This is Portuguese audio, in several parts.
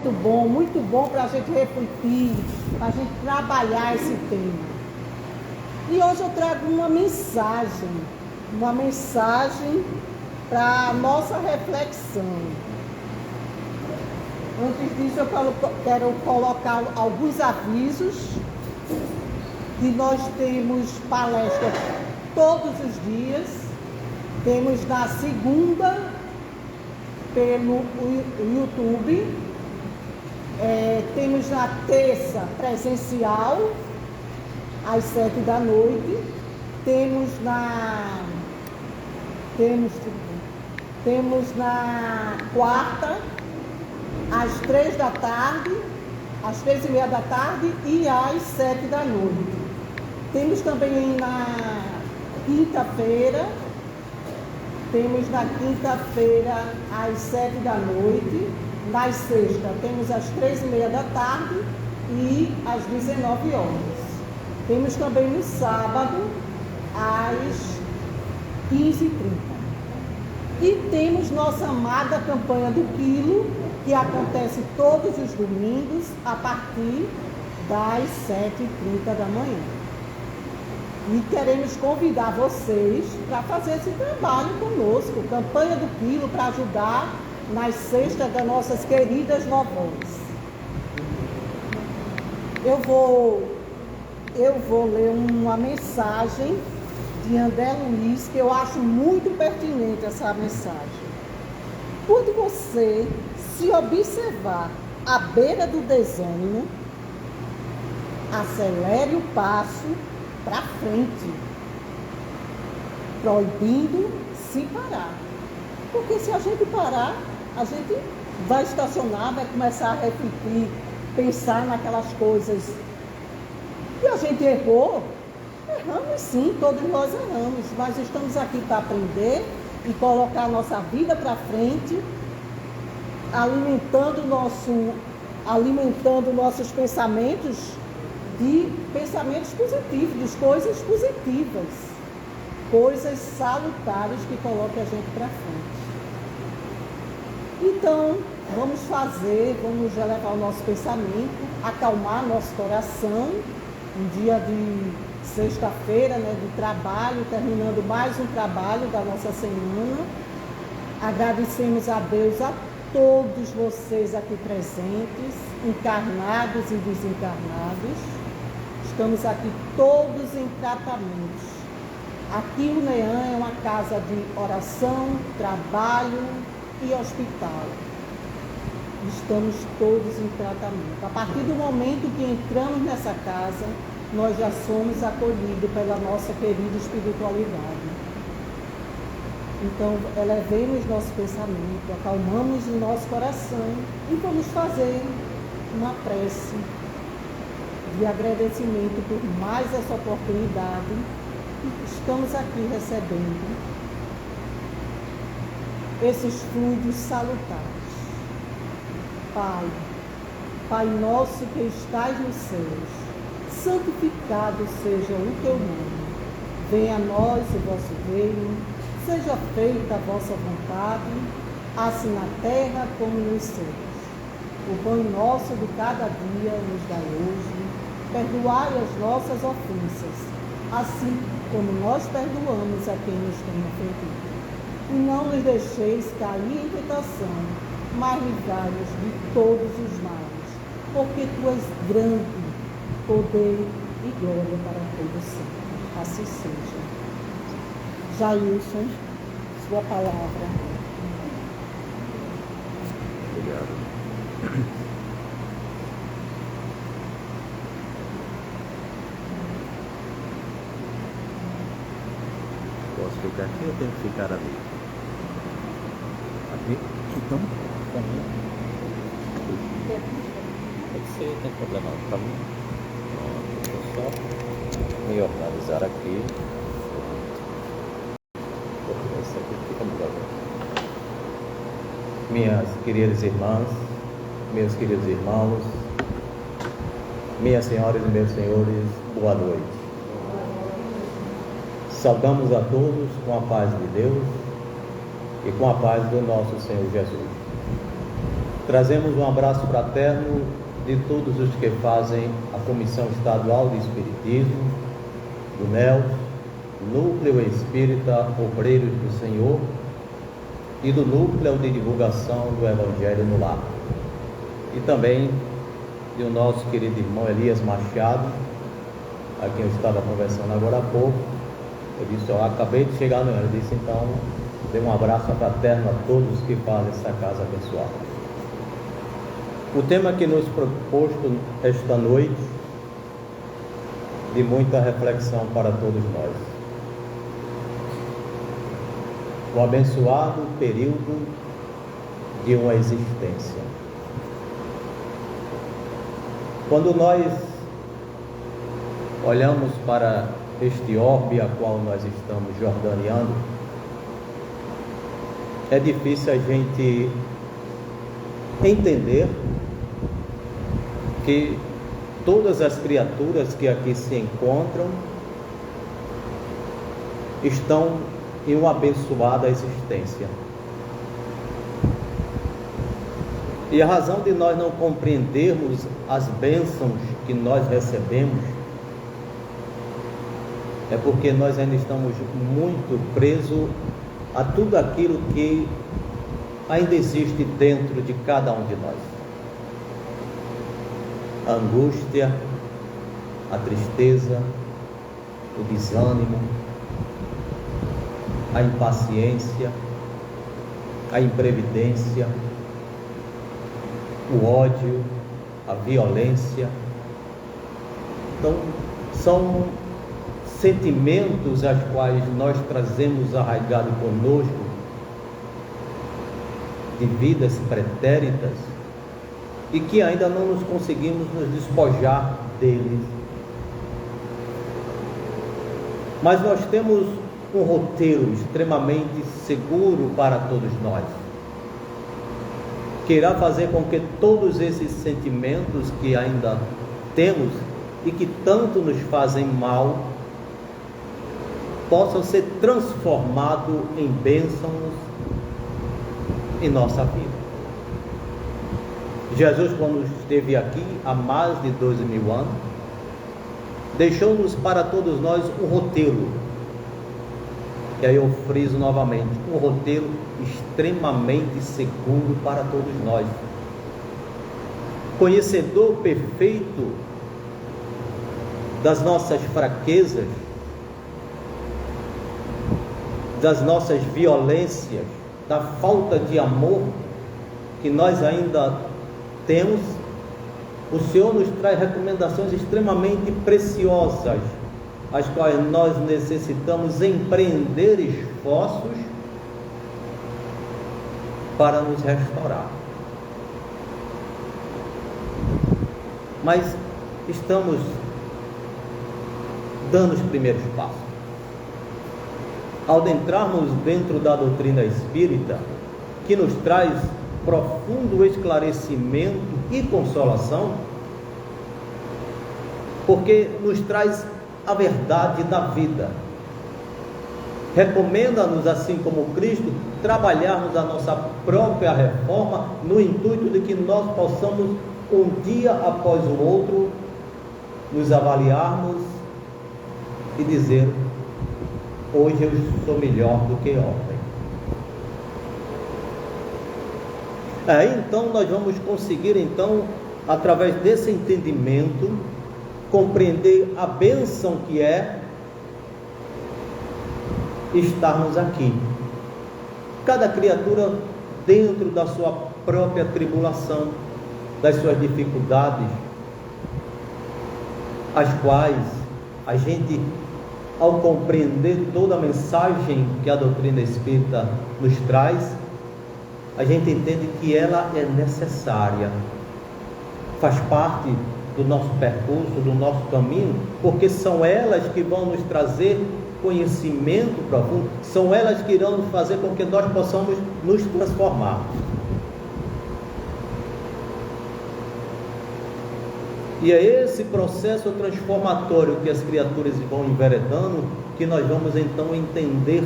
Muito bom para a gente refletir, para a gente trabalhar esse tema. E hoje eu trago uma mensagem para a nossa reflexão. Antes disso, eu quero colocar alguns avisos, que nós temos palestra todos os dias. Temos na segunda pelo YouTube, temos na terça presencial às 7 da noite, temos na quarta às 3 da tarde, às 3:30 da tarde e às 7 da noite. Temos também na quinta-feira, às 7 da noite. Na sexta temos às 3:30 da tarde e às 19 horas. Temos também no sábado às 15h30. E temos nossa amada campanha do quilo, que acontece todos os domingos a partir das 7h30 da manhã. E queremos convidar vocês para fazer esse trabalho conosco, campanha do quilo, para ajudar nas cestas das nossas queridas vovós. Eu vou ler uma mensagem de André Luiz, que eu acho muito pertinente essa mensagem. Quando você se observar à beira do desânimo, acelere o passo para frente, proibindo se parar. Porque se a gente parar, a gente vai estacionar, vai começar a refletir, pensar naquelas coisas. E a gente erramos sim, todos nós erramos, mas estamos aqui para aprender e colocar a nossa vida para frente, alimentando nossos pensamentos de pensamentos positivos, de coisas positivas, coisas salutares que coloquem a gente para frente. Então, vamos elevar o nosso pensamento, acalmar nosso coração, um dia de sexta-feira, de trabalho, terminando mais um trabalho da nossa semana. Agradecemos a Deus, a todos vocês aqui presentes, encarnados e desencarnados. Estamos aqui todos em tratamentos. Aqui o NEAM é uma casa de oração, trabalho e hospital. Estamos todos em tratamento. A partir do momento que entramos nessa casa, nós já somos acolhidos pela nossa querida espiritualidade. Então, elevemos nosso pensamento, acalmamos o nosso coração e vamos fazer uma prece de agradecimento por mais essa oportunidade que estamos aqui recebendo, esses fluidos salutares. Pai nosso que estais nos céus, santificado seja o teu nome. Venha a nós o vosso reino, seja feita a vossa vontade, assim na terra como nos céus. O pão nosso de cada dia nos dai hoje, perdoai as nossas ofensas, assim como nós perdoamos a quem nos tem ofendido. E não nos deixeis cair em tentação, mas livrai-nos de todos os males, porque tu és grande, poder e glória para todo sempre. Assim seja. Jailson, sua palavra. Obrigado. Posso ficar aqui ou tenho que ficar ali? Aqui? Então, para mim. Pode ser, não tem problema para mim. Pronto, vou só me organizar aqui. Isso aqui fica melhor. Minhas queridas irmãs, meus queridos irmãos, minhas senhoras e meus senhores, boa noite. Saudamos a todos com a paz de Deus e com a paz do nosso Senhor Jesus. Trazemos um abraço fraterno de todos os que fazem a Comissão Estadual de Espiritismo, do NELS, Núcleo Espírita Obreiros do Senhor e do Núcleo de Divulgação do Evangelho no Lar. E também do nosso querido irmão Elias Machado, a quem eu estava conversando agora há pouco. Eu disse, eu acabei de chegar no ano. Ele disse, então, dê um abraço fraterno a todos que fazem essa casa abençoada. O tema que nos proposto esta noite, de muita reflexão para todos nós. O abençoado período de uma existência. Quando nós olhamos para este orbe a qual nós estamos jordaneando, é difícil a gente entender que todas as criaturas que aqui se encontram estão em uma abençoada existência. E a razão de nós não compreendermos as bênçãos que nós recebemos é porque nós ainda estamos muito presos a tudo aquilo que ainda existe dentro de cada um de nós. A angústia, a tristeza, o desânimo, a impaciência, a imprevidência, o ódio, a violência. Então, são sentimentos aos quais nós trazemos arraigado conosco de vidas pretéritas e que ainda não nos conseguimos nos despojar deles. Mas nós temos um roteiro extremamente seguro para todos nós, que irá fazer com que todos esses sentimentos que ainda temos e que tanto nos fazem mal possam ser transformados em bênçãos em nossa vida. Jesus, quando esteve aqui há mais de 12.000 anos, deixou-nos para todos nós um roteiro. E aí eu friso novamente, um roteiro extremamente seguro para todos nós. Conhecedor perfeito das nossas fraquezas, das nossas violências, da falta de amor que nós ainda temos, o Senhor nos traz recomendações extremamente preciosas, as quais nós necessitamos empreender esforços para nos restaurar. Mas estamos dando os primeiros passos. Ao entrarmos dentro da doutrina espírita, que nos traz profundo esclarecimento e consolação, porque nos traz a verdade da vida. Recomenda-nos, assim como Cristo, trabalharmos a nossa própria reforma no intuito de que nós possamos, um dia após o outro, nos avaliarmos e dizer: hoje eu sou melhor do que ontem. Aí então nós vamos conseguir, então, através desse entendimento, compreender a bênção que é estarmos aqui. Cada criatura dentro da sua própria tribulação, das suas dificuldades, as quais a gente, ao compreender toda a mensagem que a doutrina espírita nos traz, a gente entende que ela é necessária, faz parte do nosso percurso, do nosso caminho, porque são elas que vão nos trazer conhecimento profundo, são elas que irão fazer com que nós possamos nos transformar. E é esse processo transformatório que as criaturas vão enveredando, que nós vamos então entender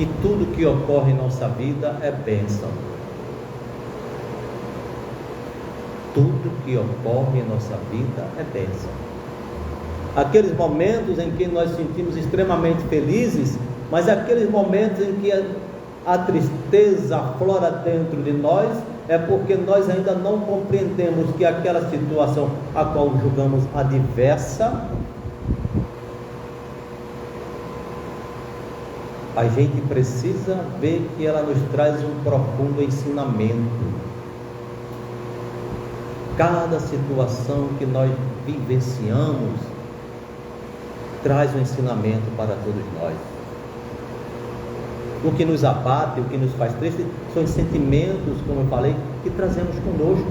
que tudo que ocorre em nossa vida é bênção. Tudo que ocorre em nossa vida é bênção. Aqueles momentos em que nós sentimos extremamente felizes, mas aqueles momentos em que a tristeza aflora dentro de nós, é porque nós ainda não compreendemos que aquela situação a qual julgamos adversa, a gente precisa ver que ela nos traz um profundo ensinamento. Cada situação que nós vivenciamos traz um ensinamento para todos nós. O que nos abate, o que nos faz triste, são os sentimentos, como eu falei, que trazemos conosco.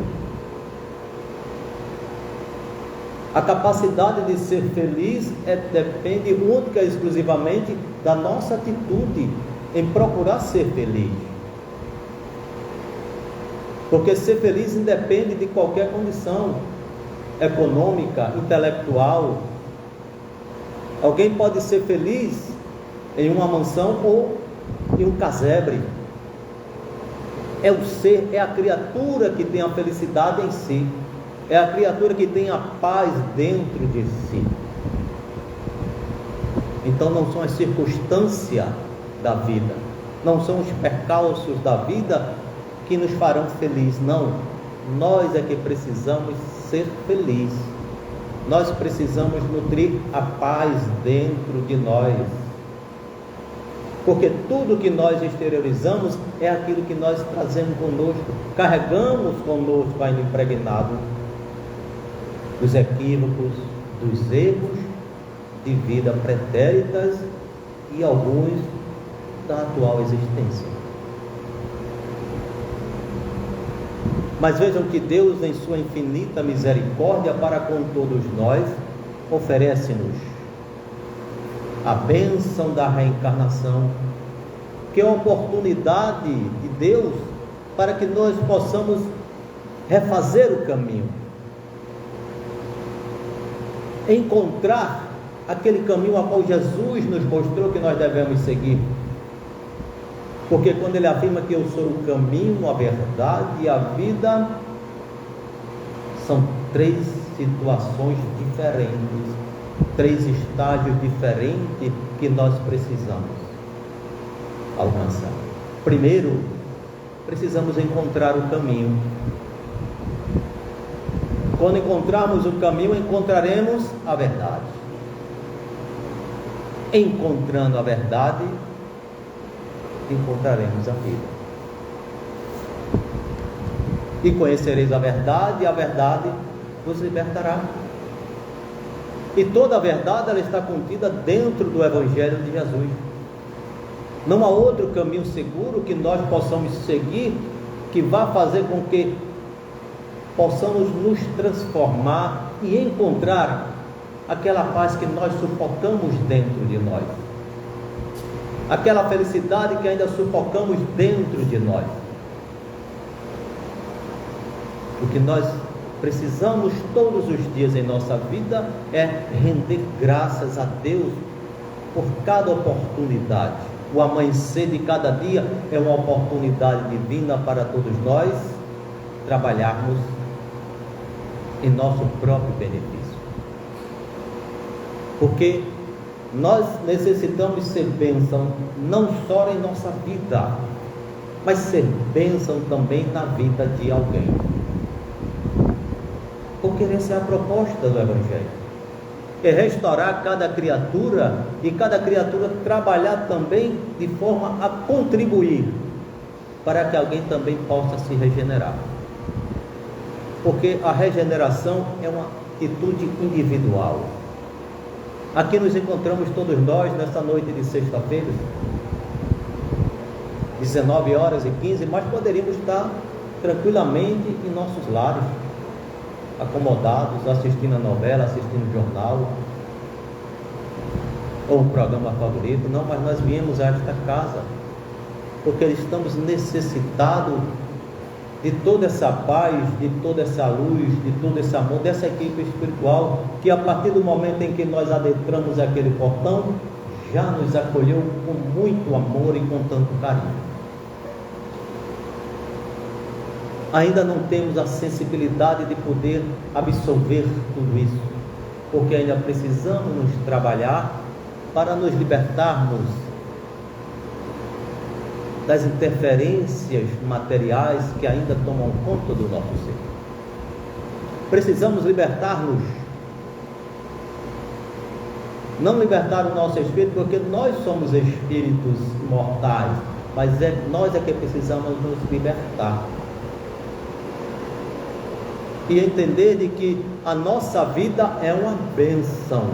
A capacidade de ser feliz depende única e exclusivamente da nossa atitude em procurar ser feliz. Porque ser feliz independe de qualquer condição econômica, intelectual. Alguém pode ser feliz em uma mansão ou em um casebre. É o ser, é a criatura que tem a felicidade em si. É a criatura que tem a paz dentro de si. Então não são as circunstâncias da vida, não são os percalços da vida que nos farão felizes, não. Nós é que precisamos ser felizes. Nós precisamos nutrir a paz dentro de nós. Porque tudo que nós exteriorizamos é aquilo que nós trazemos conosco, carregamos conosco ainda impregnado dos equívocos, dos erros de vida pretéritas e alguns da atual existência. Mas vejam que Deus, em sua infinita misericórdia para com todos nós, oferece-nos a bênção da reencarnação, que é a oportunidade de Deus para que nós possamos refazer o caminho, encontrar aquele caminho a qual Jesus nos mostrou que nós devemos seguir. Porque quando ele afirma que eu sou o caminho, a verdade e a vida, são três situações diferentes, três estágios diferentes que nós precisamos alcançar. Primeiro, precisamos encontrar o caminho. Quando encontrarmos o caminho, encontraremos a verdade. Encontrando a verdade, encontraremos a vida. E conhecereis a verdade, e a verdade vos libertará. E toda a verdade, ela está contida dentro do Evangelho de Jesus. Não há outro caminho seguro que nós possamos seguir, que vá fazer com que possamos nos transformar e encontrar aquela paz que nós sufocamos dentro de nós, aquela felicidade que ainda sufocamos dentro de nós. O que nós precisamos todos os dias em nossa vida é render graças a Deus por cada oportunidade. O amanhecer de cada dia é uma oportunidade divina para todos nós trabalharmos em nosso próprio benefício. Porque nós necessitamos ser bênção não só em nossa vida, mas ser bênção também na vida de alguém. Porque essa é a proposta do Evangelho. É restaurar cada criatura e cada criatura trabalhar também de forma a contribuir para que alguém também possa se regenerar. Porque a regeneração é uma atitude individual. Aqui nos encontramos todos nós nessa noite de sexta-feira, 19h15, mas poderíamos estar tranquilamente em nossos lares, acomodados, assistindo a novela, assistindo o jornal, ou um programa favorito. Não, mas nós viemos a esta casa porque estamos necessitados de toda essa paz, de toda essa luz, de todo esse amor, dessa equipe espiritual, que a partir do momento em que nós adentramos aquele portão, já nos acolheu com muito amor e com tanto carinho. ainda não temos a sensibilidade de poder absorver tudo isso, porque ainda precisamos nos trabalhar para nos libertarmos das interferências materiais que ainda tomam conta do nosso ser. Precisamos libertar-nos, não libertar o nosso espírito, porque nós somos espíritos mortais, mas nós é que precisamos nos libertar e entender de que a nossa vida é uma bênção.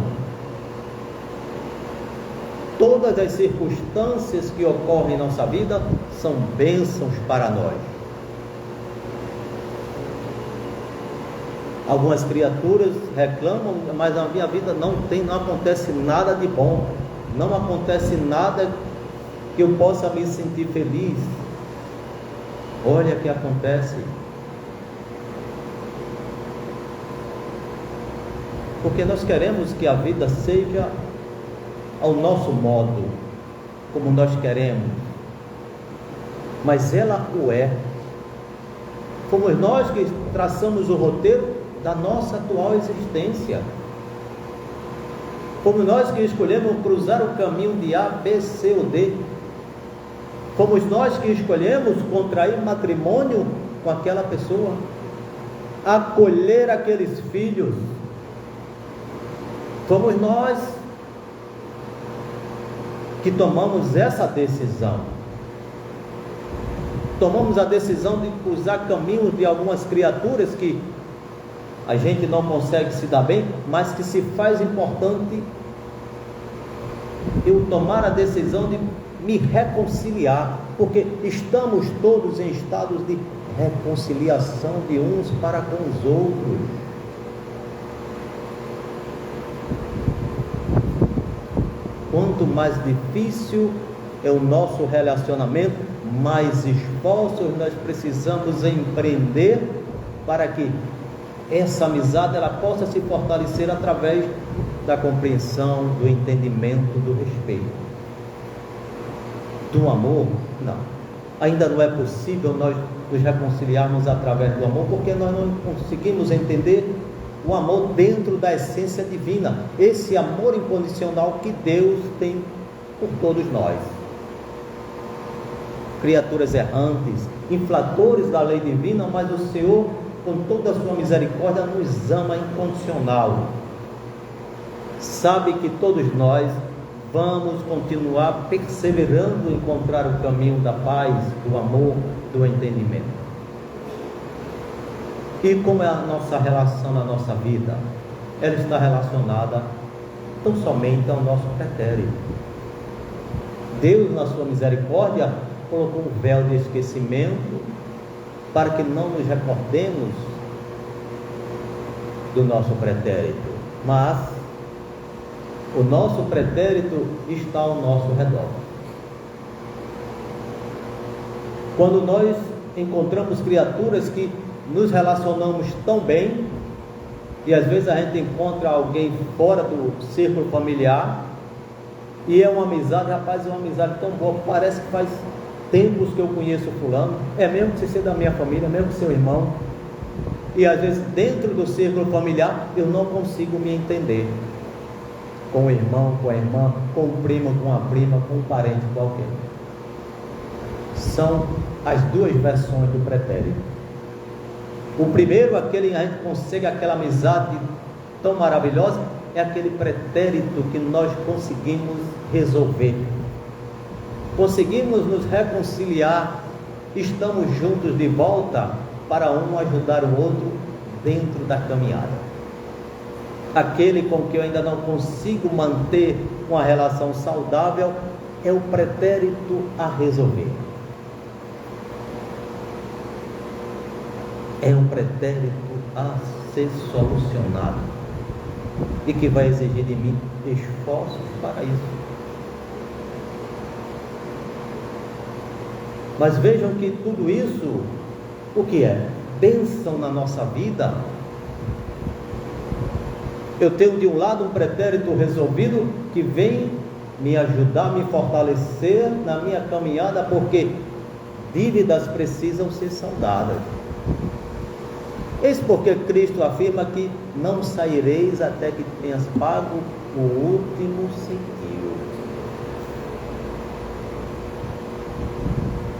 Todas as circunstâncias que ocorrem em nossa vida são bênçãos para nós. Algumas criaturas reclamam, mas na minha vida não acontece nada de bom, não acontece nada que eu possa me sentir feliz. Olha o que acontece. Porque nós queremos que a vida seja ao nosso modo, como nós queremos, mas ela o é. Fomos nós que traçamos o roteiro da nossa atual existência. Fomos nós que escolhemos cruzar o caminho de A, B, C ou D. Fomos nós que escolhemos contrair matrimônio com aquela pessoa, acolher aqueles filhos. Fomos nós que tomamos essa decisão. Tomamos a decisão de cruzar caminhos de algumas criaturas que a gente não consegue se dar bem, mas que se faz importante eu tomar a decisão de me reconciliar, porque estamos todos em estados de reconciliação de uns para com os outros. Quanto mais difícil é o nosso relacionamento, mais esforços nós precisamos empreender para que essa amizade ela possa se fortalecer através da compreensão, do entendimento, do respeito. Do amor, não. Ainda não é possível nós nos reconciliarmos através do amor, porque nós não conseguimos entender o amor dentro da essência divina, esse amor incondicional que Deus tem por todos nós. Criaturas errantes, inflatores da lei divina, mas o Senhor, com toda a sua misericórdia, nos ama incondicional. Sabe que todos nós vamos continuar perseverando em encontrar o caminho da paz, do amor, do entendimento. E como é a nossa relação na nossa vida? Ela está relacionada tão somente ao nosso pretérito. Deus, na sua misericórdia, colocou um véu de esquecimento para que não nos recordemos do nosso pretérito, mas o nosso pretérito está ao nosso redor. Quando nós encontramos criaturas que nos relacionamos tão bem, e às vezes a gente encontra alguém fora do círculo familiar, e é uma amizade, rapaz, é uma amizade tão boa, parece que faz tempos que eu conheço fulano, é mesmo que você da minha família, mesmo que seu irmão, e às vezes dentro do círculo familiar eu não consigo me entender com o irmão, com a irmã, com o primo, com a prima, com um parente qualquer. São as duas versões do pretérito. O primeiro, aquele a gente consegue aquela amizade tão maravilhosa, é aquele pretérito que nós conseguimos resolver, conseguimos nos reconciliar, estamos juntos de volta para um ajudar o outro dentro da caminhada. Aquele com que eu ainda não consigo manter uma relação saudável é o pretérito a resolver. É um pretérito a ser solucionado e que vai exigir de mim esforços para isso. Mas vejam que tudo isso, o que é? Bênção na nossa vida. Eu tenho de um lado um pretérito resolvido que vem me ajudar, me fortalecer na minha caminhada, porque dívidas precisam ser saldadas. Eis porque Cristo afirma que não saireis até que tenhas pago o último centavo.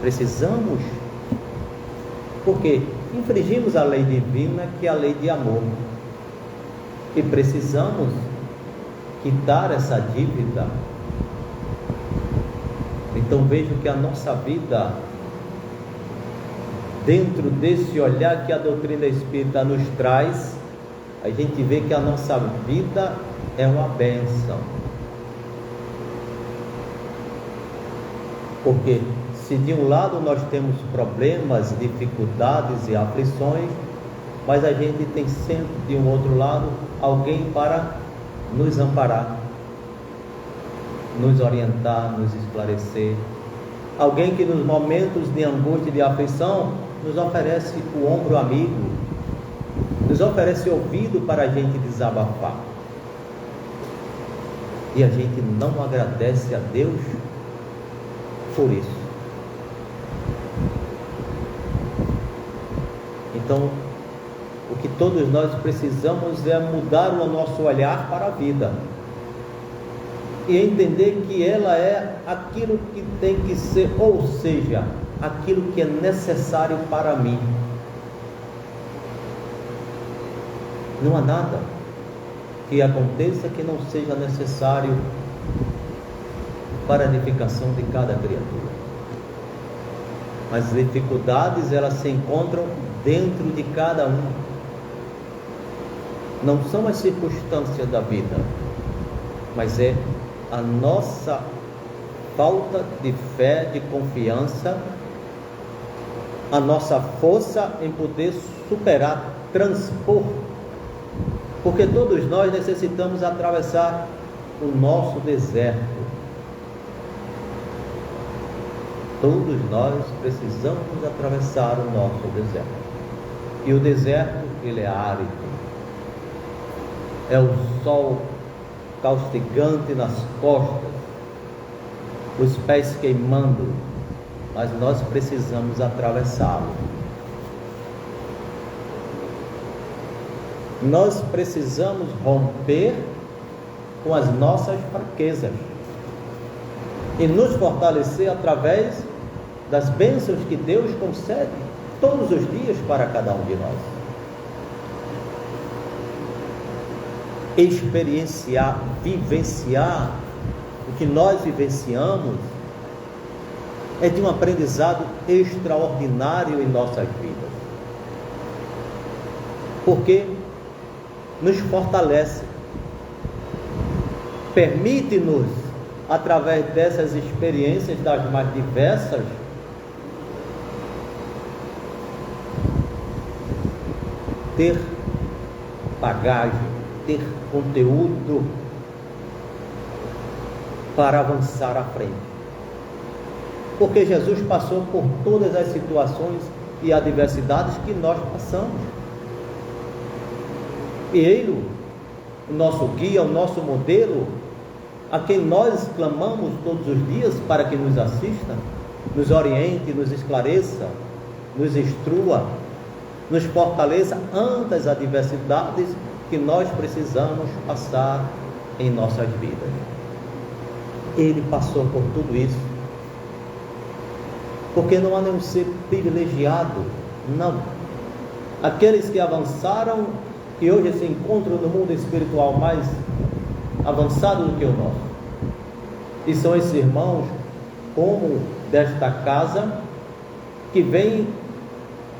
Precisamos, porque infringimos a lei divina, que é a lei de amor, e precisamos quitar essa dívida. Então vejo que a nossa vida, dentro desse olhar que a doutrina espírita nos traz, a gente vê que a nossa vida é uma bênção. Porque se de um lado nós temos problemas, dificuldades e aflições, mas a gente tem sempre de um outro lado alguém para nos amparar, nos orientar, nos esclarecer. Alguém que nos momentos de angústia e de aflição nos oferece o ombro amigo, nos oferece ouvido para a gente desabafar. E a gente não agradece a Deus por isso. Então, o que todos nós precisamos é mudar o nosso olhar para a vida e entender que ela é aquilo que tem que ser, ou seja, aquilo que é necessário para mim. Não há nada que aconteça que não seja necessário para a edificação de cada criatura. As dificuldades, elas se encontram dentro de cada um. Não são as circunstâncias da vida, mas é a nossa falta de fé, de confiança, a nossa força em poder superar, transpor, porque todos nós necessitamos atravessar o nosso deserto. Todos nós precisamos atravessar o nosso deserto. E o deserto, ele é árido. É o sol causticante nas costas, os pés queimando, mas nós precisamos atravessá-lo. Nós precisamos romper com as nossas fraquezas e nos fortalecer através das bênçãos que Deus concede todos os dias para cada um de nós. Experienciar, vivenciar o que nós vivenciamos é de um aprendizado extraordinário em nossas vidas, porque nos fortalece, permite-nos, através dessas experiências das mais diversas, ter bagagem, ter conteúdo para avançar à frente. Porque Jesus passou por todas as situações e adversidades que nós passamos. E Ele, o nosso guia, o nosso modelo, a quem nós clamamos todos os dias para que nos assista, nos oriente, nos esclareça, nos instrua, nos fortaleça ante as adversidades que nós precisamos passar em nossas vidas. Ele passou por tudo isso, porque não há nenhum ser privilegiado, não. Aqueles que avançaram, que hoje se encontram no mundo espiritual mais avançado do que o nosso, e são esses irmãos, como desta casa, que vêm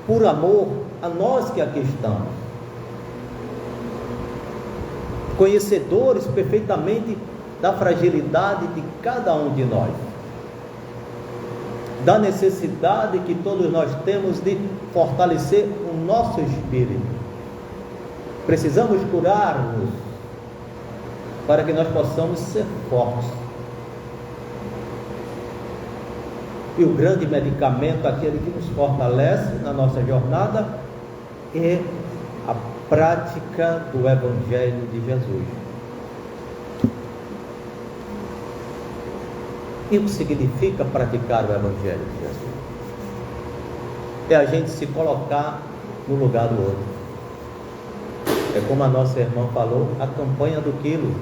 por amor a nós que aqui estamos, conhecedores perfeitamente da fragilidade de cada um de nós, da necessidade que todos nós temos de fortalecer o nosso espírito. Precisamos curar-nos para que nós possamos ser fortes. E o grande medicamento, aquele que nos fortalece na nossa jornada, é a prática do Evangelho de Jesus. E o que significa praticar o Evangelho de Jesus? É a gente se colocar no lugar do outro. É como a nossa irmã falou, a campanha do quilo,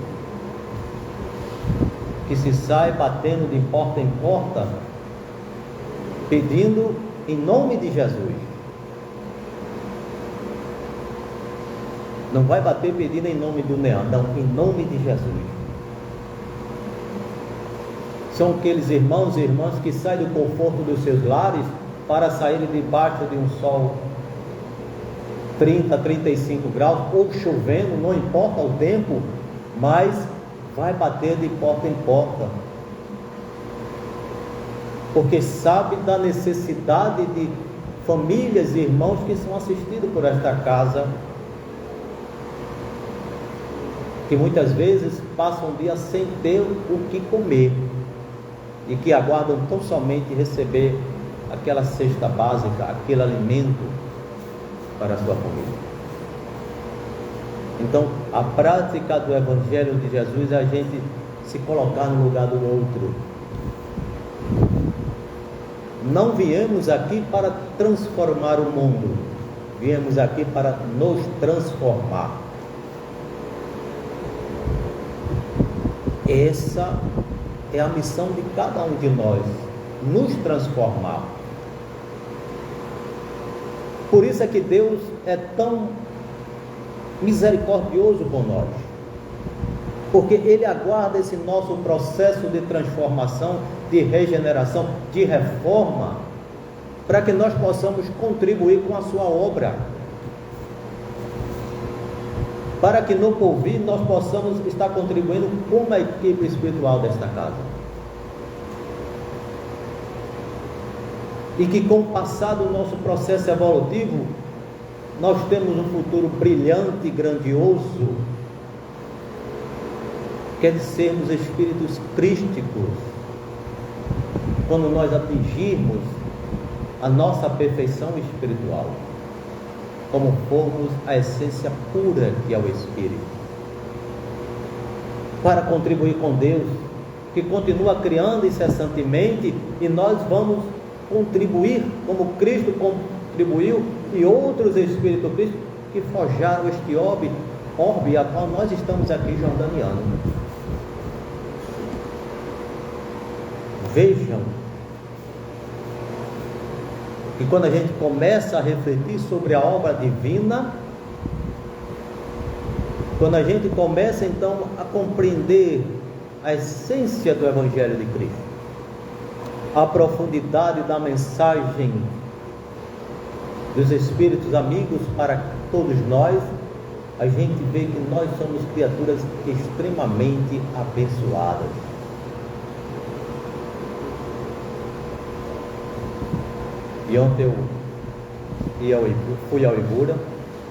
que se sai batendo de porta em porta, pedindo em nome de Jesus. Não vai bater pedindo em nome do Neandro, não, em nome de Jesus. São aqueles irmãos e irmãs que saem do conforto dos seus lares para saírem debaixo de um sol 30, 35 graus, ou chovendo, não importa o tempo, mas vai bater de porta em porta, porque sabe da necessidade de famílias e irmãos que são assistidos por esta casa, que muitas vezes passam o dia sem ter o que comer, e que aguardam tão somente receber aquela cesta básica, aquele alimento para a sua família. Então, a prática do Evangelho de Jesus é a gente se colocar no lugar do outro. Não viemos aqui para transformar o mundo, viemos aqui para nos transformar. Essa é a missão de cada um de nós, nos transformar. Por isso é que Deus é tão misericordioso com nós, porque Ele aguarda esse nosso processo de transformação, de regeneração, de reforma, para que nós possamos contribuir com a sua obra, para que no porvir nós possamos estar contribuindo com a equipe espiritual desta casa, e que com o passar do nosso processo evolutivo nós temos um futuro brilhante e grandioso, que é de sermos espíritos crísticos, quando nós atingirmos a nossa perfeição espiritual, como formos a essência pura que é o Espírito, para contribuir com Deus, que continua criando incessantemente, e nós vamos contribuir como Cristo contribuiu, e outros Espíritos Cristo que forjaram este orbe a qual nós estamos aqui jordaneando. Vejam que quando a gente começa a refletir sobre a obra divina, quando a gente começa então a compreender a essência do Evangelho de Cristo, a profundidade da mensagem dos Espíritos amigos para todos nós, a gente vê que nós somos criaturas extremamente abençoadas. E ontem eu fui ao Ibura,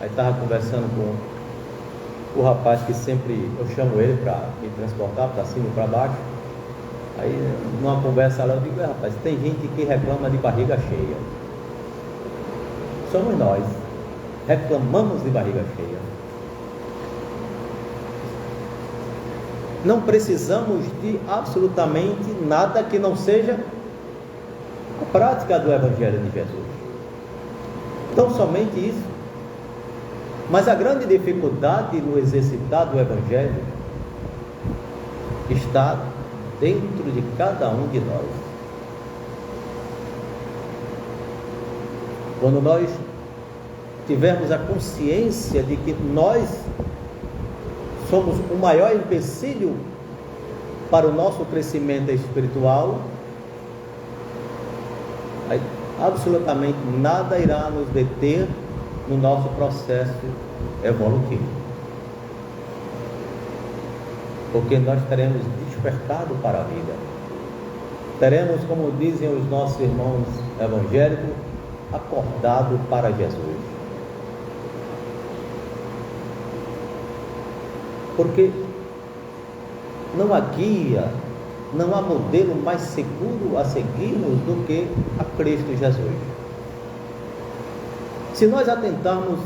aí estava conversando com o rapaz que sempre eu chamo ele para me transportar para cima e para baixo. Aí numa conversa lá eu digo: rapaz, tem gente que reclama de barriga cheia. Somos nós, reclamamos de barriga cheia. Não precisamos de absolutamente nada que não seja a prática do Evangelho de Jesus. Então somente isso. Mas a grande dificuldade no exercitar do Evangelho está dentro de cada um de nós. Quando nós tivermos a consciência de que nós somos o maior empecilho para o nosso crescimento espiritual, aí absolutamente nada irá nos deter no nosso processo evolutivo, porque nós teremos despertado para a vida, teremos, como dizem os nossos irmãos evangélicos, acordado para Jesus. Porque não há guia, não há modelo mais seguro a seguirmos do que a Cristo Jesus. Se nós atentarmos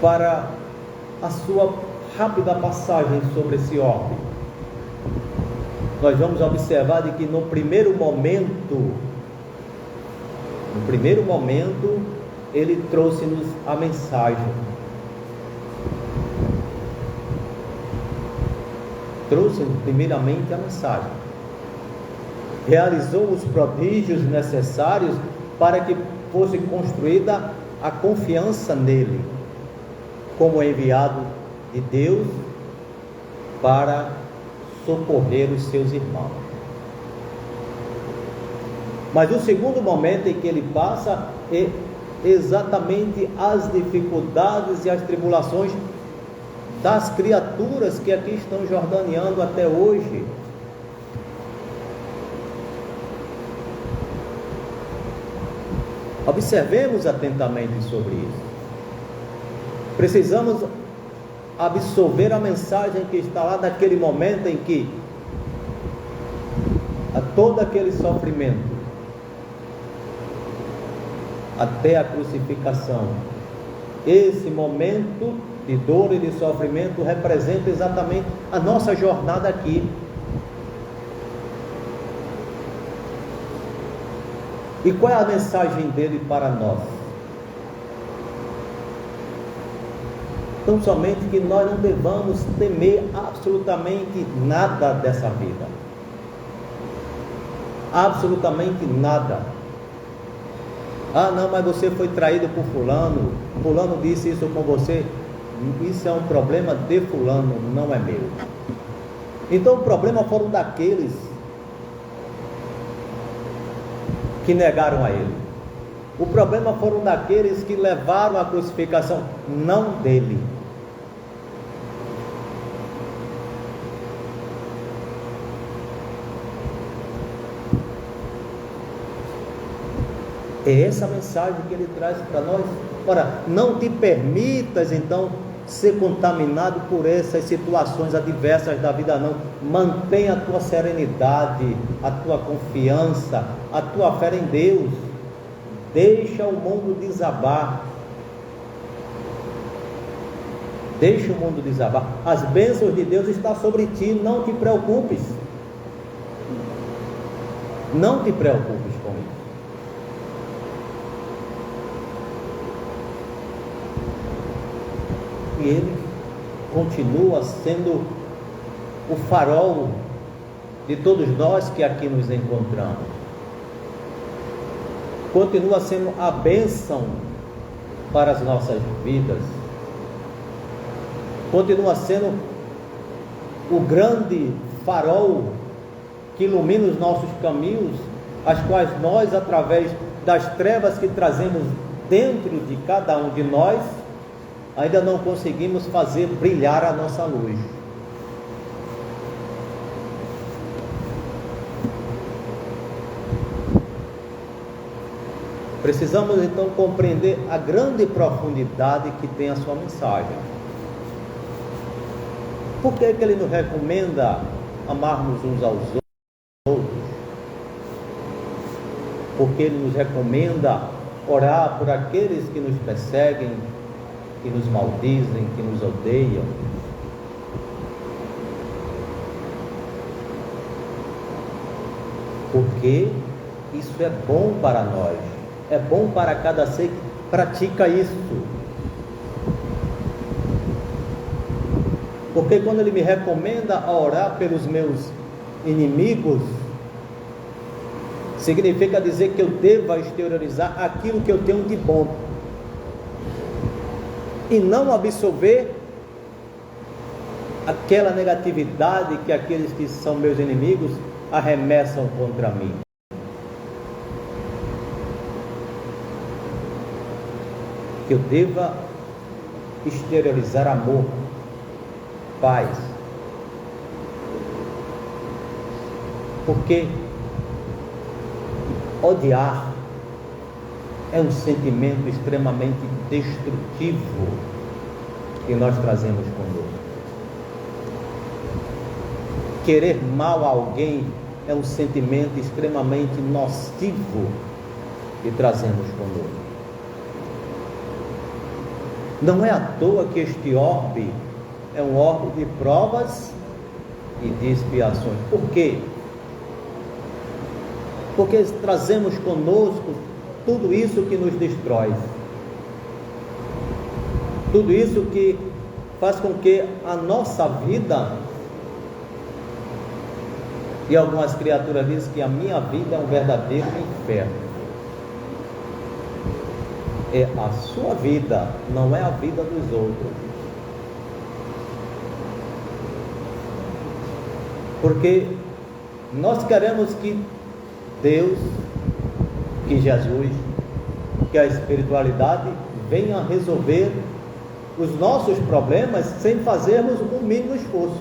para a sua rápida passagem sobre esse orbe, nós vamos observar de que no primeiro momento, ele trouxe-nos a mensagem. Trouxe-nos primeiramente a mensagem. Realizou os prodígios necessários para que fosse construída a confiança nele, como enviado de Deus para socorrer os seus irmãos. Mas o segundo momento em que ele passa é exatamente as dificuldades e as tribulações das criaturas que aqui estão jordaneando até hoje. Observemos atentamente sobre isso. Precisamos absorver a mensagem que está lá naquele momento em que a todo aquele sofrimento até a crucificação, esse momento de dor e de sofrimento representa exatamente a nossa jornada aqui. E qual é a mensagem dele para nós? Tão somente que nós não devamos temer absolutamente nada dessa vida. Absolutamente nada. Ah, não, mas você foi traído por fulano, fulano disse isso com você. Isso é um problema de fulano, não é meu. Então o problema foram daqueles que negaram a ele. O problema foram daqueles que levaram a crucificação, não dele. É essa mensagem que ele traz para nós. Ora, não te permitas então ser contaminado por essas situações adversas da vida, não. Mantenha a tua serenidade, a tua confiança, a tua fé em Deus. Deixa o mundo desabar. Deixa o mundo desabar. As bênçãos de Deus estão sobre ti, não te preocupes. Não te preocupes com isso. E ele continua sendo o farol de todos nós que aqui nos encontramos. Continua sendo a bênção para as nossas vidas. Continua sendo o grande farol que ilumina os nossos caminhos, as quais nós, através das trevas que trazemos dentro de cada um de nós, ainda não conseguimos fazer brilhar a nossa luz. Precisamos então compreender a grande profundidade que tem a sua mensagem. Por que ele nos recomenda amarmos uns aos outros? Porque ele nos recomenda orar por aqueles que nos perseguem, que nos maldizem, que nos odeiam. Porque isso é bom para nós, é bom para cada ser que pratica isso. Porque quando ele me recomenda a orar pelos meus inimigos, significa dizer que eu devo exteriorizar aquilo que eu tenho de bom e não absorver aquela negatividade que aqueles que são meus inimigos arremessam contra mim. Que eu deva exteriorizar amor, paz. Porque odiar é um sentimento extremamente destrutivo que nós trazemos conosco. Querer mal a alguém é um sentimento extremamente nocivo que trazemos conosco. Não é à toa que este orbe é um orbe de provas e de expiações. Por quê? Porque trazemos conosco tudo isso que nos destrói. Tudo isso que faz com que a nossa vida, e algumas criaturas dizem que a minha vida é um verdadeiro inferno. É a sua vida, não é a vida dos outros. Porque nós queremos que Deus, que Jesus, que a espiritualidade venha resolver os nossos problemas sem fazermos o mínimo esforço.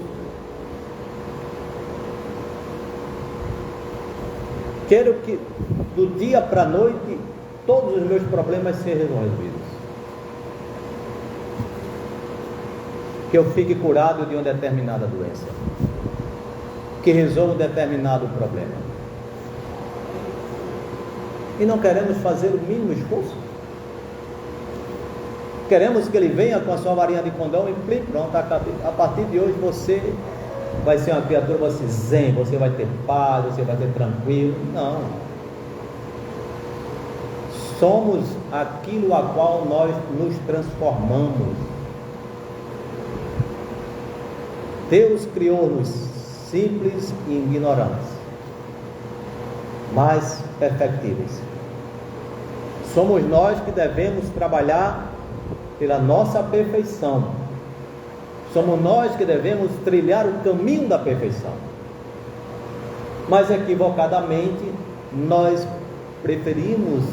Quero que do dia para a noite todos os meus problemas sejam resolvidos. Que eu fique curado de uma determinada doença. Que resolva um determinado problema. E não queremos fazer o mínimo esforço. Queremos que ele venha com a sua varinha de condão e pronto, a partir de hoje você vai ser uma criatura zen, você vai ter paz, você vai ter tranquilo. Não. Somos aquilo a qual nós nos transformamos. Deus criou-nos simples e ignorantes, mas perfectíveis. Somos nós que devemos trabalhar pela nossa perfeição. Somos nós que devemos trilhar o caminho da perfeição. Mas equivocadamente nós preferimos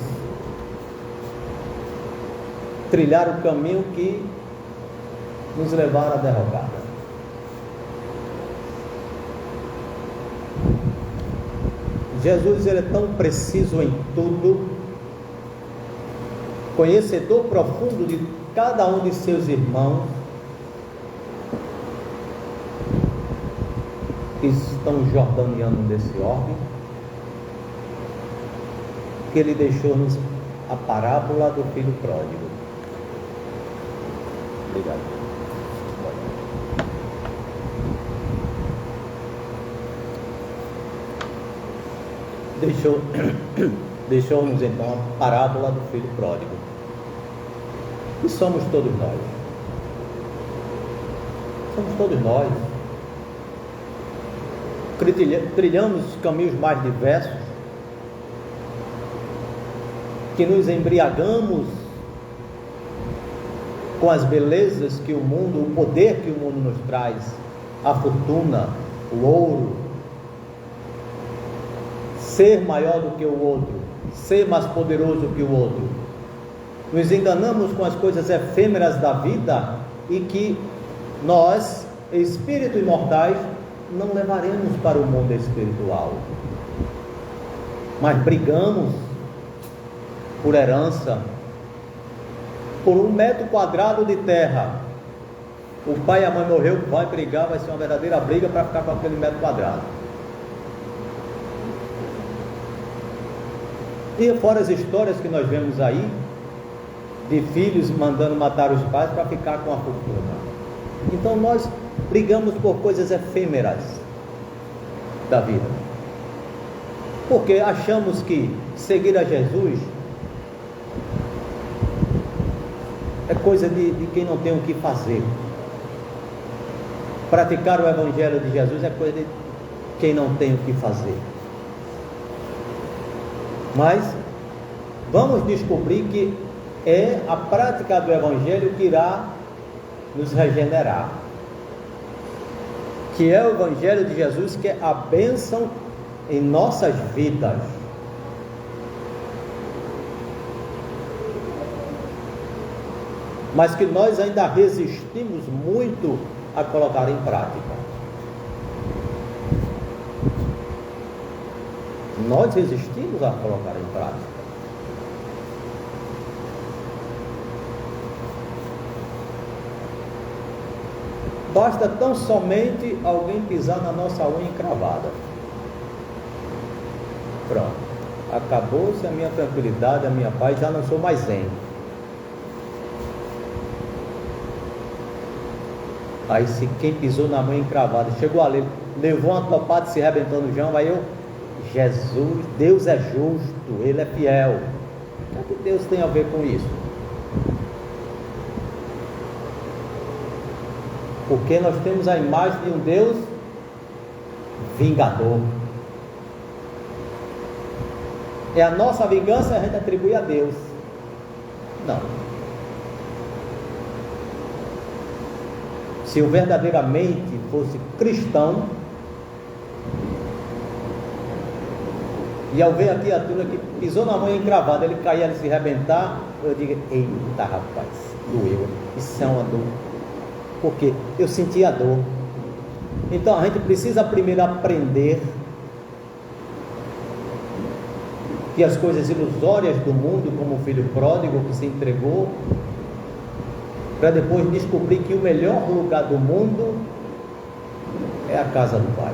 trilhar o caminho que nos levar à derrocada. Jesus, ele é tão preciso em tudo, conhecedor profundo de cada um de seus irmãos que estão jordaniando nesse orbe, que ele deixou-nos a parábola do filho pródigo. Obrigado. Deixou-nos então a parábola do filho pródigo. E somos todos nós. Somos todos nós. Trilhamos caminhos mais diversos, que nos embriagamos com as belezas que o mundo, o poder que o mundo nos traz, a fortuna, o ouro, ser maior do que o outro, ser mais poderoso que o outro. Nos enganamos com as coisas efêmeras da vida e que nós, espíritos imortais, não levaremos para o mundo espiritual, mas brigamos por herança, por 1 metro quadrado de terra. O pai e a mãe morreu, vai brigar, vai ser uma verdadeira briga para ficar com aquele metro quadrado. E fora as histórias que nós vemos aí, de filhos mandando matar os pais para ficar com a fortuna. Então nós brigamos por coisas efêmeras da vida, porque achamos que seguir a Jesus é coisa de quem não tem o que fazer. Praticar o Evangelho de Jesus é coisa de quem não tem o que fazer. Mas vamos descobrir que é a prática do Evangelho que irá nos regenerar, que é o Evangelho de Jesus, que é a bênção em nossas vidas. Mas que nós ainda resistimos muito a colocar em prática. Nós resistimos a colocar em prática. Basta tão somente alguém pisar na nossa unha encravada. Pronto. Acabou-se a minha tranquilidade, a minha paz, já não sou mais zen. Aí se quem pisou na mão encravada, chegou ali, levou uma topada e se arrebentou no chão, aí Jesus, Deus é justo, Ele é fiel. O que Deus tem a ver com isso? Porque nós temos a imagem de um Deus vingador. É a nossa vingança, a gente atribui a Deus. Não. Se eu verdadeiramente fosse cristão, e ao ver a criatura que pisou na mãe encravada, ele caía, ele se arrebentar, eu digo, eita rapaz, doeu, isso é uma dor. Porque eu senti a dor. Então a gente precisa primeiro aprender que as coisas ilusórias do mundo, como o filho pródigo que se entregou, para depois descobrir que o melhor lugar do mundo é a casa do Pai.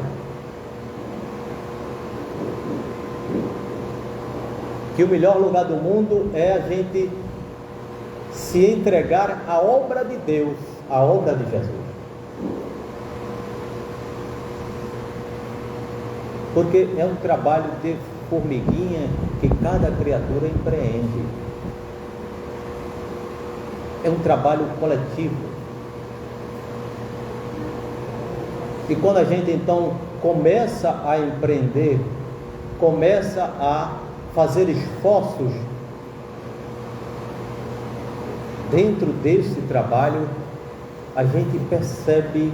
Que o melhor lugar do mundo é a gente se entregar à obra de Deus, à obra de Jesus. Porque é um trabalho de formiguinha que cada criatura empreende. É um trabalho coletivo. E quando a gente então começa a empreender, começa a fazer esforços dentro desse trabalho, a gente percebe,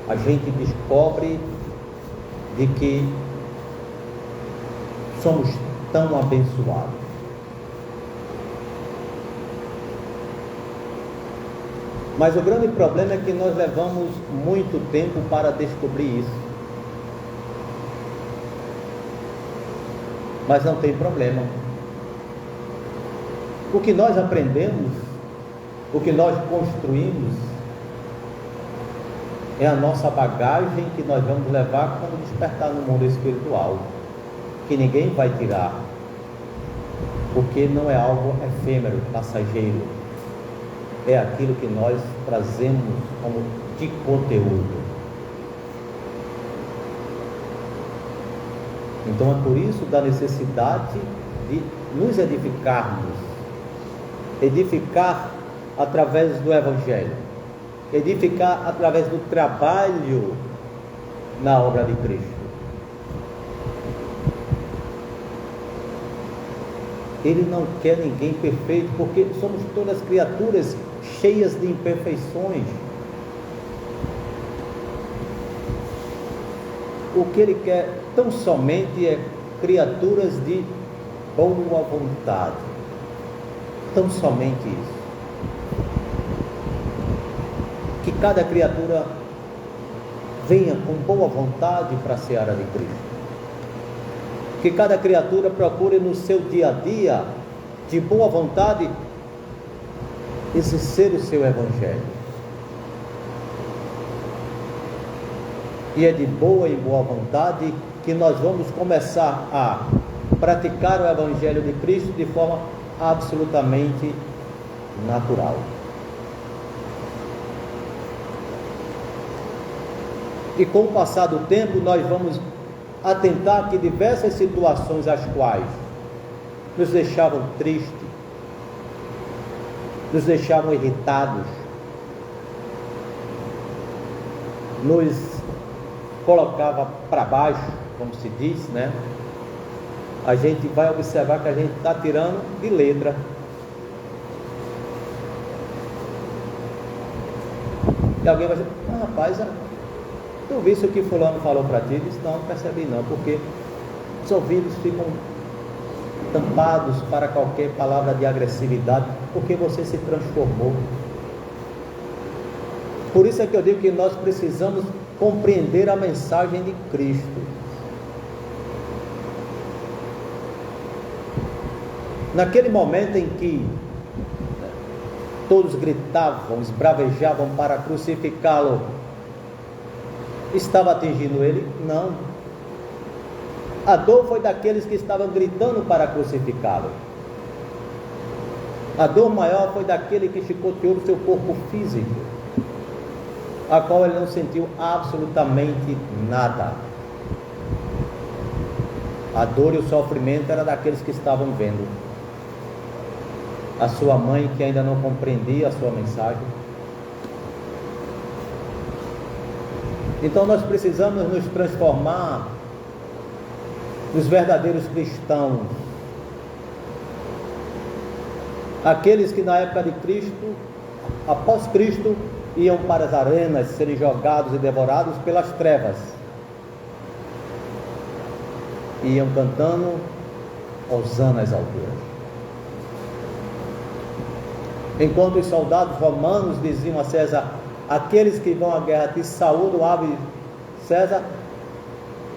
a gente descobre de que somos tão abençoados. Mas o grande problema é que nós levamos muito tempo para descobrir isso. Mas não tem problema. O que nós aprendemos, o que nós construímos, é a nossa bagagem que nós vamos levar quando despertar no mundo espiritual, que ninguém vai tirar, porque não é algo efêmero, passageiro, é aquilo que nós trazemos como de conteúdo. Então é por isso da necessidade de nos edificarmos, edificar através do Evangelho, edificar através do trabalho na obra de Cristo. Ele não quer ninguém perfeito, porque somos todas criaturas cheias de imperfeições. O que Ele quer tão somente é criaturas de boa vontade. Tão somente isso. Que cada criatura venha com boa vontade para a seara de Cristo. Que cada criatura procure no seu dia a dia, de boa vontade, exercer o seu Evangelho. E é de boa e boa vontade que nós vamos começar a praticar o Evangelho de Cristo de forma absolutamente natural. E com o passar do tempo, nós vamos atentar que diversas situações as quais nos deixavam tristes, nos deixavam irritados, nos colocava para baixo, como se diz, né? A gente vai observar que a gente está tirando de letra. E alguém vai dizer, rapaz, tu viste o que fulano falou para ti? Diz, não percebi não, porque os ouvidos ficam tampados para qualquer palavra de agressividade, porque você se transformou. Por isso é que eu digo que nós precisamos compreender a mensagem de Cristo. Naquele momento em que todos gritavam, esbravejavam para crucificá-lo, estava atingindo ele? Não. A dor foi daqueles que estavam gritando para crucificá-lo. A dor maior foi daquele que chicoteou o seu corpo físico, a qual ele não sentiu absolutamente nada. A dor e o sofrimento era daqueles que estavam vendo. A sua mãe, que ainda não compreendia a sua mensagem. Então nós precisamos nos transformar nos verdadeiros cristãos, aqueles que na época de Cristo, após Cristo, iam para as arenas serem jogados e devorados pelas trevas, iam cantando hosana às alturas, enquanto os soldados romanos diziam a César: aqueles que vão à guerra te saúdam, ave César.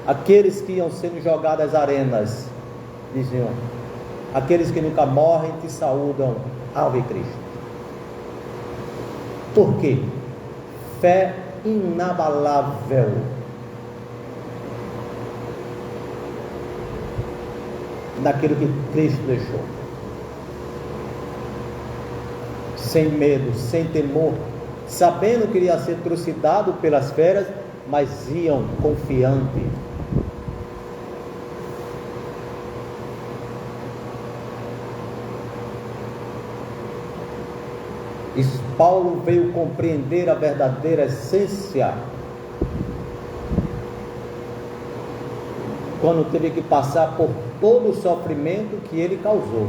Aqueles que iam sendo jogados às arenas diziam: aqueles que nunca morrem te saúdam, ave Cristo. Por quê? Fé inabalável. Naquilo que Cristo deixou. Sem medo, sem temor, sabendo que iria ser trucidado pelas feras, mas iam confiante. E Paulo veio compreender a verdadeira essência quando teve que passar por todo o sofrimento que ele causou.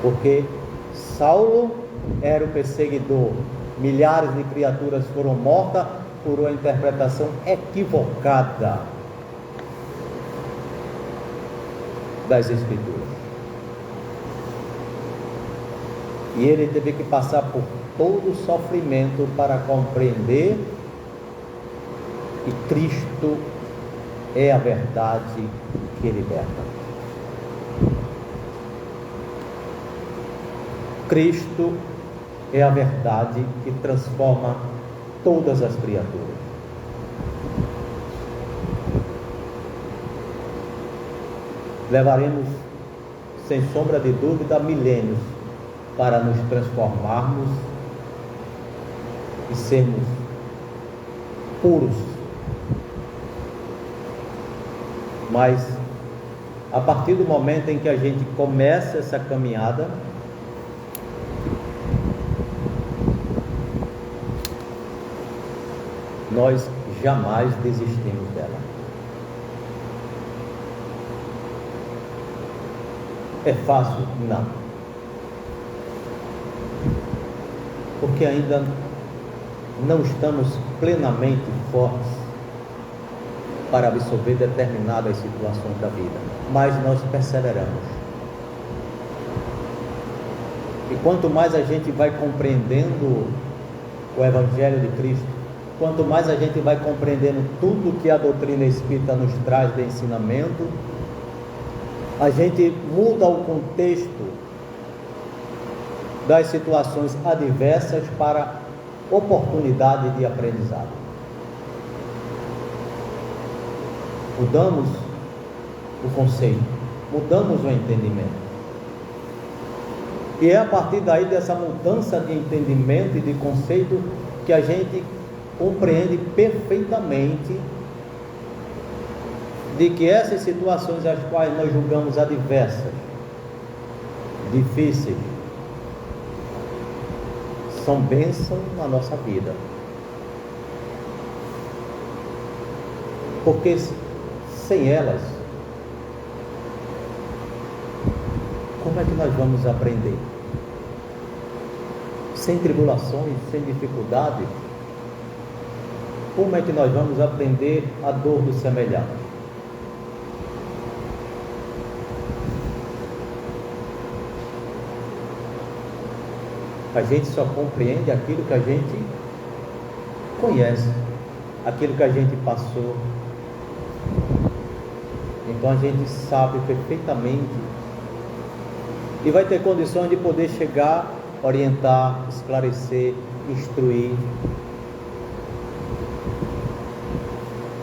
Porque Saulo era o perseguidor, milhares de criaturas foram mortas por uma interpretação equivocada das Escrituras. E ele teve que passar por todo o sofrimento para compreender que Cristo é a verdade que liberta. Cristo é a verdade que transforma todas as criaturas. Levaremos, sem sombra de dúvida, milênios para nos transformarmos e sermos puros. Mas, a partir do momento em que a gente começa essa caminhada, nós jamais desistimos dela. É fácil? Não. Porque ainda não estamos plenamente fortes para absorver determinadas situações da vida, mas nós perseveramos. E quanto mais a gente vai compreendendo o Evangelho de Cristo, quanto mais a gente vai compreendendo tudo que a doutrina espírita nos traz de ensinamento, a gente muda o contexto das situações adversas para oportunidade de aprendizado. Mudamos o conceito, mudamos o entendimento. E é a partir daí dessa mudança de entendimento e de conceito que a gente compreende perfeitamente de que essas situações as quais nós julgamos adversas, difíceis, são bênçãos na nossa vida. Porque sem elas, como é que nós vamos aprender? Sem tribulações, sem dificuldades, como é que nós vamos aprender a dor do semelhante? A gente só compreende aquilo que a gente conhece, aquilo que a gente passou. Então a gente sabe perfeitamente e vai ter condições de poder chegar, orientar, esclarecer, instruir.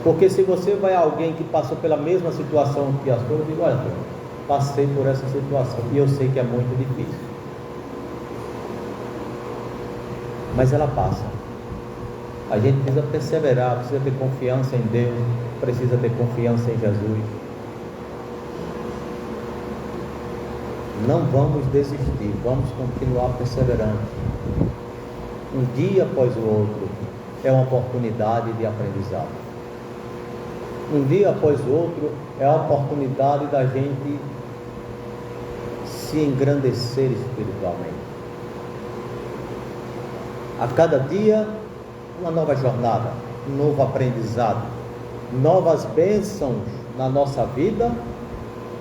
Porque se você vai a alguém que passou pela mesma situação que a sua, eu digo: olha, passei por essa situação e eu sei que é muito difícil, mas ela passa. A gente precisa perseverar, precisa ter confiança em Deus, precisa ter confiança em Jesus. Não vamos desistir, vamos continuar perseverando, um dia após o outro, é uma oportunidade de aprendizado. Um dia após o outro é a oportunidade da gente se engrandecer espiritualmente. A cada dia, uma nova jornada, um novo aprendizado, novas bênçãos na nossa vida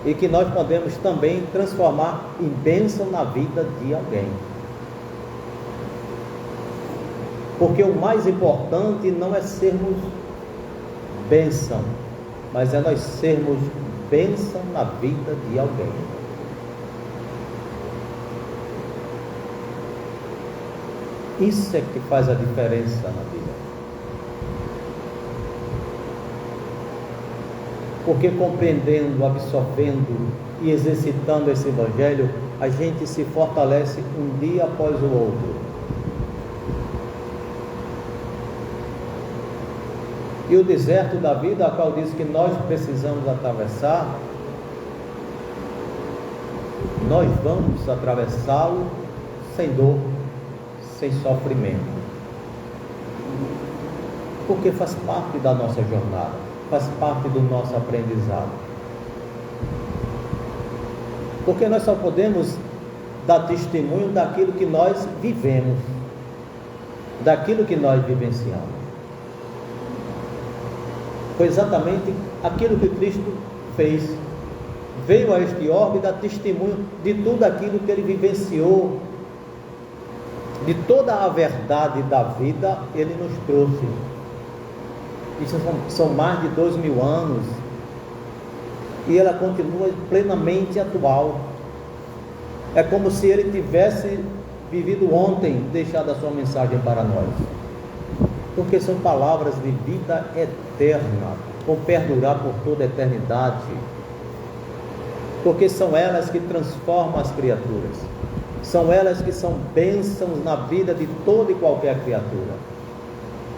e que nós podemos também transformar em bênção na vida de alguém. Porque o mais importante não é sermos bênção, mas é nós sermos bênção na vida de alguém. Isso é que faz a diferença na vida. Porque compreendendo, absorvendo e exercitando esse Evangelho, a gente se fortalece um dia após o outro. E o deserto da vida, a qual diz que nós precisamos atravessar, nós vamos atravessá-lo sem dor, sem sofrimento. Porque faz parte da nossa jornada, faz parte do nosso aprendizado. Porque nós só podemos dar testemunho daquilo que nós vivemos, daquilo que nós vivenciamos. Foi exatamente aquilo que Cristo fez. Veio a este orbe dar testemunho de tudo aquilo que ele vivenciou, de toda a verdade da vida, ele nos trouxe. Isso são mais de 2000 anos e ela continua plenamente atual. É como se ele tivesse vivido ontem, deixado a sua mensagem para nós. Porque são palavras de vida eterna, vão perdurar por toda a eternidade. Porque são elas que transformam as criaturas. São elas que são bênçãos na vida de toda e qualquer criatura.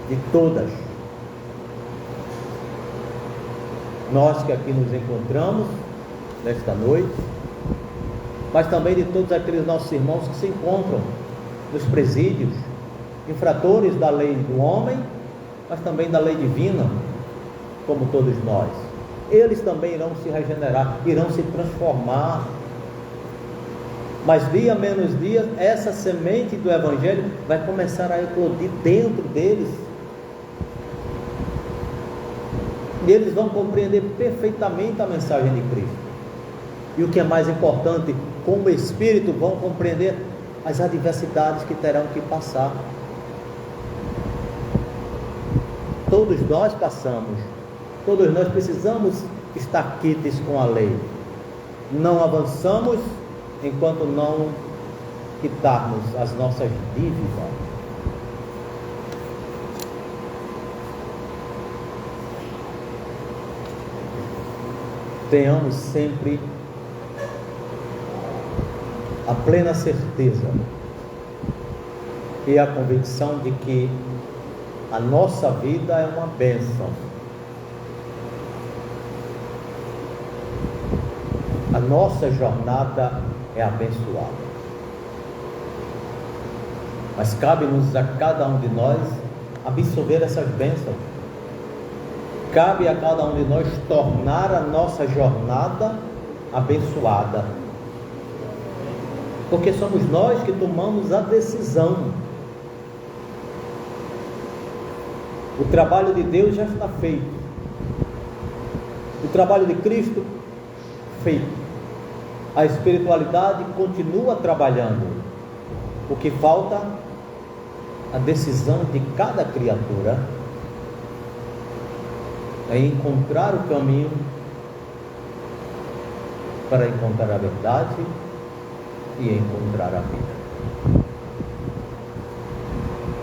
De todas. Nós que aqui nos encontramos nesta noite, mas também de todos aqueles nossos irmãos que se encontram nos presídios, infratores da lei do homem, mas também da lei divina, como todos nós. Eles também irão se regenerar, irão se transformar. Mas dia menos dia, essa semente do Evangelho vai começar a eclodir dentro deles. E eles vão compreender perfeitamente a mensagem de Cristo. E o que é mais importante, com o Espírito vão compreender as adversidades que terão que passar. Todos nós passamos, todos nós precisamos estar quites com a lei. Não avançamos enquanto não quitarmos as nossas dívidas. Tenhamos sempre a plena certeza e a convicção de que a nossa vida é uma bênção. A nossa jornada é abençoada. Mas cabe-nos a cada um de nós absorver essas bênçãos. Cabe a cada um de nós tornar a nossa jornada abençoada. Porque somos nós que tomamos a decisão. O trabalho de Deus já está feito. O trabalho de Cristo feito. A espiritualidade continua trabalhando. O que falta? A decisão de cada criatura é encontrar o caminho para encontrar a verdade e encontrar a vida.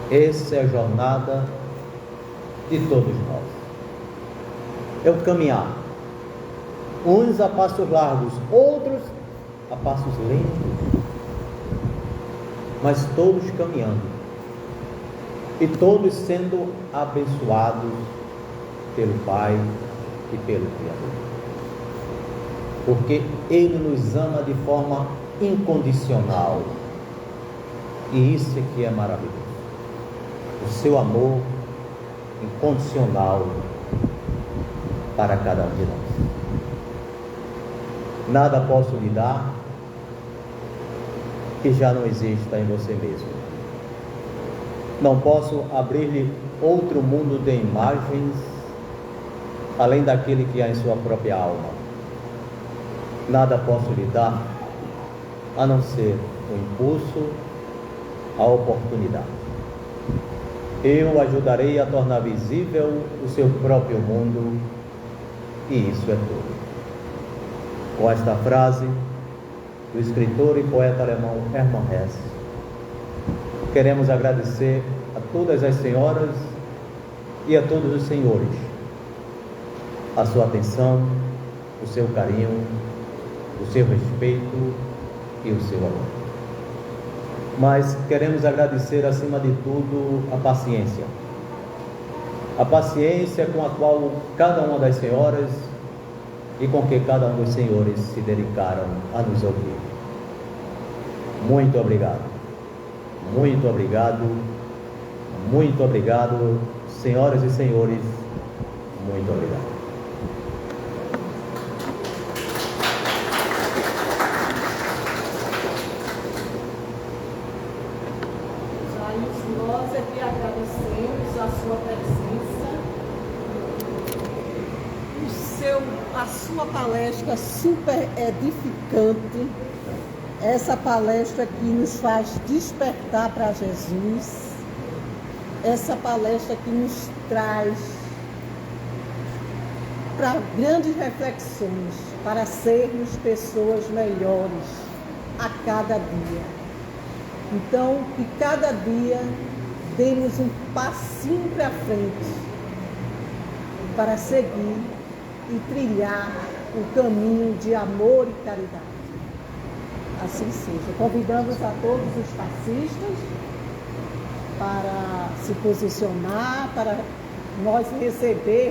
Essa é a jornada de todos nós. É o caminhar. Uns a passos largos, outros a passos lentos, mas todos caminhando e todos sendo abençoados pelo Pai e pelo Criador, porque Ele nos ama de forma incondicional, e isso é que é maravilhoso. O seu amor incondicional para cada um de nós. Nada posso lhe dar que já não exista em você mesmo. Não posso abrir-lhe outro mundo de imagens além daquele que há em sua própria alma. Nada posso lhe dar a não ser o impulso, a oportunidade. Eu ajudarei a tornar visível o seu próprio mundo, e isso é tudo. Com esta frase do escritor e poeta alemão Hermann Hesse, queremos agradecer a todas as senhoras e a todos os senhores a sua atenção, o seu carinho, o seu respeito e o seu amor. Mas queremos agradecer acima de tudo a paciência com a qual cada uma das senhoras e com que cada um dos senhores se dedicaram a nos ouvir. Muito obrigado, muito obrigado, muito obrigado, senhoras e senhores, muito obrigado. Nós é que agradecemos a sua presença, a sua palestra super edificante, essa palestra que nos faz despertar para Jesus, essa palestra que nos traz para grandes reflexões, para sermos pessoas melhores a cada dia. Então, que cada dia demos um passinho para frente para seguir e trilhar o caminho de amor e caridade. Assim seja. Convidamos a todos os passistas para se posicionar, para nós receber